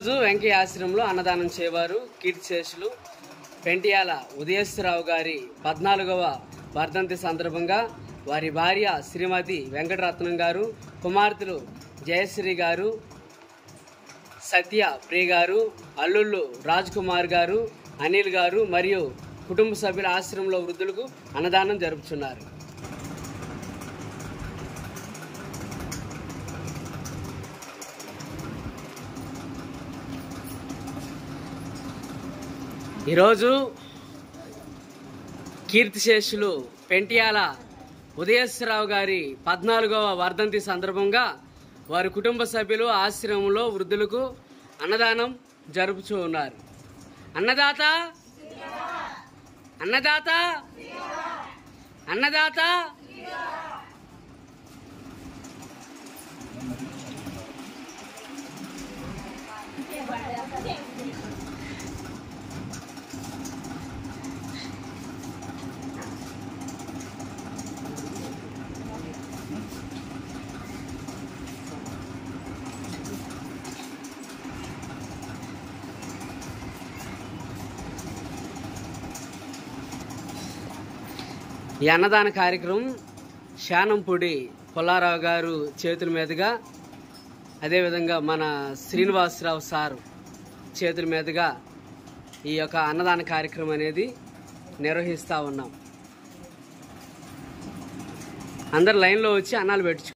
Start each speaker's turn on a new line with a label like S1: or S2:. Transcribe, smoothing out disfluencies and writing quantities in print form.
S1: రోజు వెంకయ్య ఆశ్రమంలో అన్నదానం చేయవారు కీర్తిశేషులు పెంటియాల ఉదయేశ్వరరావు గారి 14వ వర్ధంతి సందర్భంగా వారి భార్య శ్రీమతి వెంకటరత్నం గారు, కుమార్తెలు జయశ్రీ గారు, సత్య ప్రియ గారు, అల్లుళ్ళు రాజ్ కుమార్ గారు, అనిల్ గారు మరియు కుటుంబ సభ్యుల ఆశ్రమంలో వృద్ధులకు అన్నదానం జరుపుతున్నారు. ఈరోజు కీర్తిశేషులు పెంటియాల ఉదయేశ్వరరావు గారి 14వ వర్ధంతి సందర్భంగా వారి కుటుంబ సభ్యులు ఆశ్రమంలో వృద్ధులకు అన్నదానం జరుపుతూ ఉన్నారు. అన్నదాత అన్నదాత అన్నదాత ఈ అన్నదాన కార్యక్రమం శానంపూడి పుల్లారావు గారు చేతుల మీదుగా, అదేవిధంగా మన శ్రీనివాసరావు సార్ చేతుల మీదుగా ఈ యొక్క అన్నదాన కార్యక్రమం అనేది నిర్వహిస్తూ ఉన్నాం. అందరు లైన్లో వచ్చి అన్నాలు పెట్టించుకోండి.